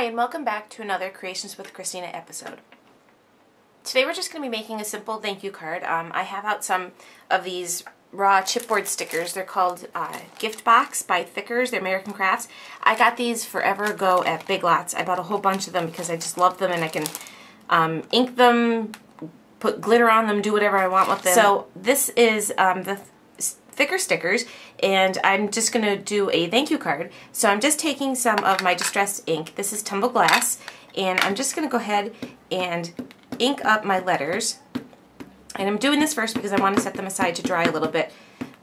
Hi, and welcome back to another Creations with Christina episode. Today we're just going to be making a simple thank you card. I have out some of these raw chipboard stickers. They're called Gift Box by Thickers. They're American Crafts. I got these forever ago at Big Lots. I bought a whole bunch of them because I just love them, and I can ink them, put glitter on them, do whatever I want with them. So this is the thicker stickers, and I'm just going to do a thank you card. So I'm just taking some of my distress ink. This is Tumble Glass, and I'm just going to go ahead and ink up my letters. And I'm doing this first because I want to set them aside to dry a little bit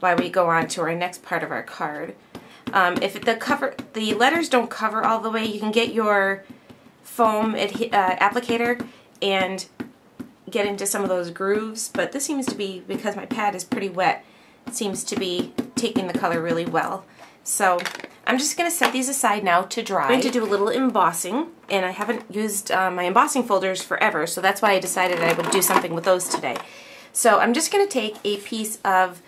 while we go on to our next part of our card. If the letters don't cover all the way, you can get your foam applicator and get into some of those grooves, but this seems to be, because my pad is pretty wet, seems to be taking the color really well. So I'm just going to set these aside now to dry. I'm going to do a little embossing, and I haven't used my embossing folders forever, so that's why I decided I would do something with those today. So I'm just going to take a piece of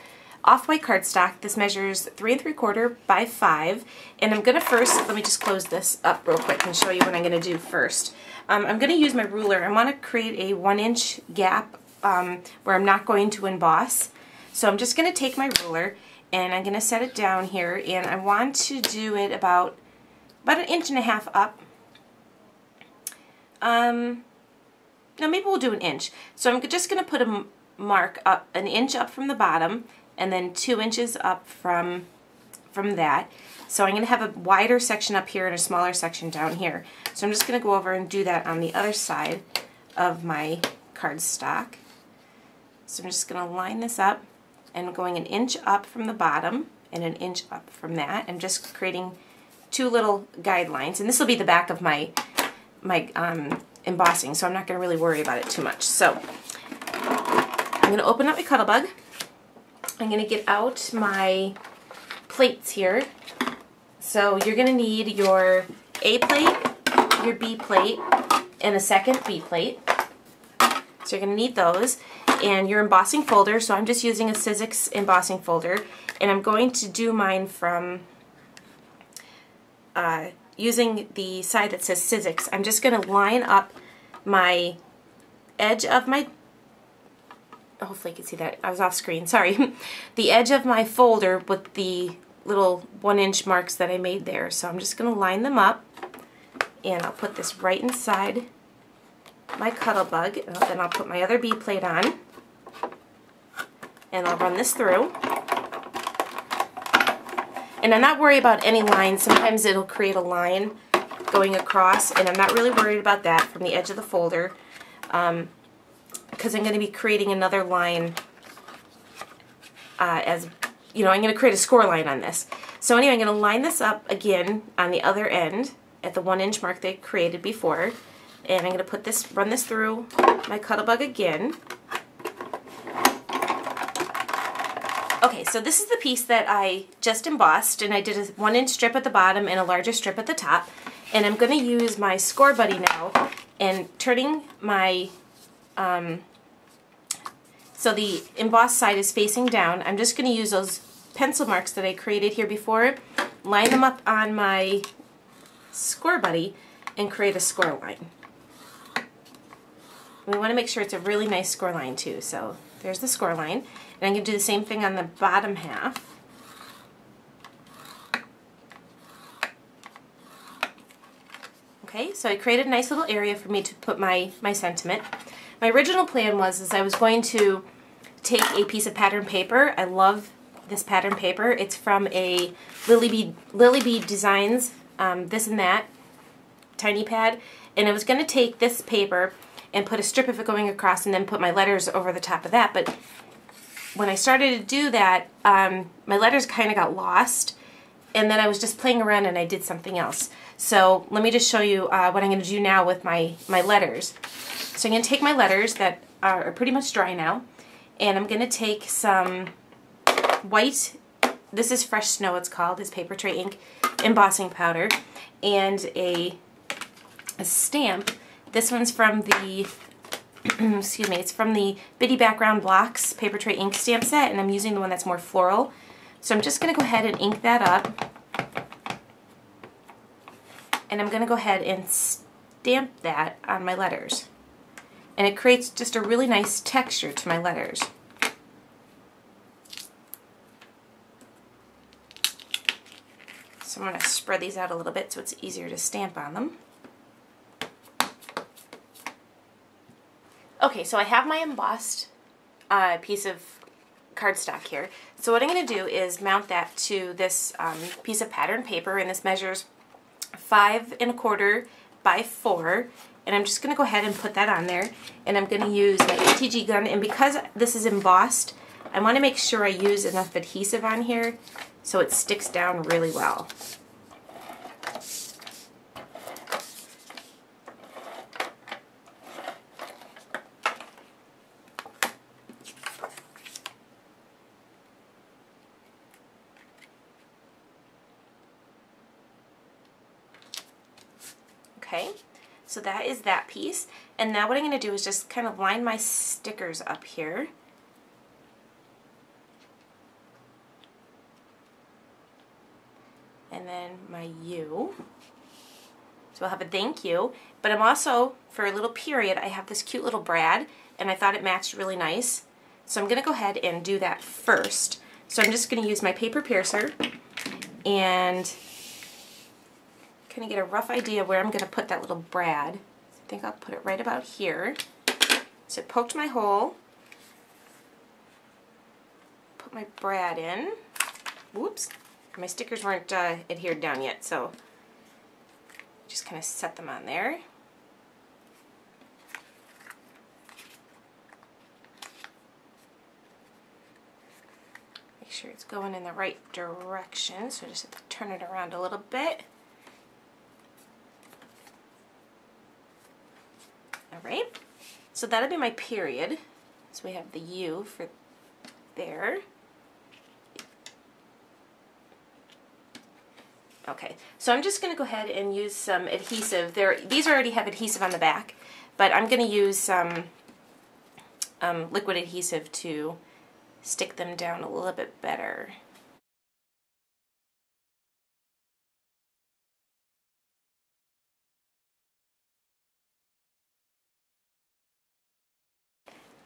off-white cardstock. This measures 3 3/4 by 5, and I'm going to first, let me just close this up real quick and show you what I'm going to do first. I'm going to use my ruler. I want to create a 1-inch gap where I'm not going to emboss. So I'm just going to take my ruler and I'm going to set it down here, and I want to do it about 1.5 inches up. No, maybe we'll do 1 inch. So I'm just going to put a mark up 1 inch up from the bottom, and then 2 inches up from that. So I'm going to have a wider section up here and a smaller section down here. So I'm just going to go over and do that on the other side of my cardstock. So I'm just going to line this up, and going 1 inch up from the bottom and 1 inch up from that. I'm just creating 2 little guidelines, and this will be the back of my embossing, so I'm not going to really worry about it too much. So I'm going to open up my Cuttlebug. I'm going to get out my plates here. So you're going to need your A plate, your B plate, and a second B plate. So you're going to need those. And your embossing folder, so I'm just using a CWC embossing folder, and I'm going to do mine from using the side that says CWC. I'm just going to line up my edge of my, hopefully you can see that, I was off screen, sorry, the edge of my folder with the little 1-inch marks that I made there. So I'm just going to line them up, and I'll put this right inside my Cuttlebug, and then I'll put my other B plate on, and I'll run this through. And I'm not worried about any lines. Sometimes it'll create a line going across, and I'm not really worried about that from the edge of the folder, because I'm going to be creating another line as, you know, I'm going to create a score line on this. So anyway, I'm going to line this up again on the other end at the 1-inch mark they created before, and I'm going to put this, run this through my Cuttlebug again. Okay, so this is the piece that I just embossed, and I did a 1-inch strip at the bottom and a larger strip at the top. And I'm going to use my Score Buddy now, and turning my, so the embossed side is facing down. I'm just going to use those pencil marks that I created here before, line them up on my Score Buddy, and create a score line. We want to make sure it's a really nice score line too. So there's the score line. And I'm going to do the same thing on the bottom half. Okay, so I created a nice little area for me to put my sentiment. My original plan was I was going to take a piece of pattern paper. I love this pattern paper. It's from a LillyBee Designs, this and that, tiny pad. And I was going to take this paper and put a strip of it going across, and then put my letters over the top of that. But when I started to do that, my letters kind of got lost, and then I was just playing around and I did something else. So let me just show you what I'm going to do now with my letters. So I'm going to take my letters that are pretty much dry now, and I'm going to take some white, this is Fresh Snow it's called, it's Paper Tray ink, embossing powder, and a stamp. This one's from the, excuse me, it's from the Bitty Background Blocks Paper Tray ink stamp set, and I'm using the one that's more floral. So I'm just going to go ahead and ink that up. and I'm going to go ahead and stamp that on my letters. And it creates just a really nice texture to my letters. So I'm going to spread these out a little bit so it's easier to stamp on them. Okay, so I have my embossed piece of cardstock here. So what I'm going to do is mount that to this piece of pattern paper, and this measures 5 1/4 by 4, and I'm just going to go ahead and put that on there, and I'm going to use my ATG gun, and because this is embossed, I want to make sure I use enough adhesive on here so it sticks down really well. Okay, so that is that piece, and now what I'm going to do is just kind of line my stickers up here. And then my U. So I'll have a thank you, but I'm also, for a little period, I have this cute little brad, and I thought it matched really nice. So I'm going to go ahead and do that first. So I'm just going to use my paper piercer and kind of get a rough idea where I'm going to put that little brad. I think I'll put it right about here. So I poked my hole, put my brad in. Whoops, my stickers weren't adhered down yet, so just kind of set them on there. Make sure it's going in the right direction, so I just have to turn it around a little bit. Alright, so that'll be my period. So we have the U for there. Okay, so I'm just going to go ahead and use some adhesive. These already have adhesive on the back, but I'm going to use some liquid adhesive to stick them down a little bit better.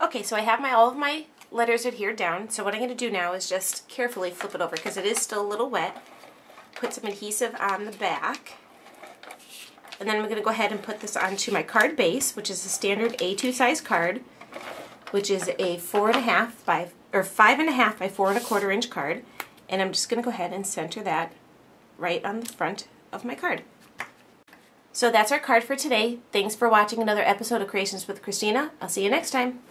Okay, so I have all of my letters adhered down, so what I'm going to do now is just carefully flip it over because it is still a little wet. Put some adhesive on the back, and then I'm going to go ahead and put this onto my card base, which is a standard A2 size card, which is a 5.5 by 4 1/4 inch card, and I'm just going to go ahead and center that right on the front of my card. So that's our card for today. Thanks for watching another episode of Creations with Christina. I'll see you next time.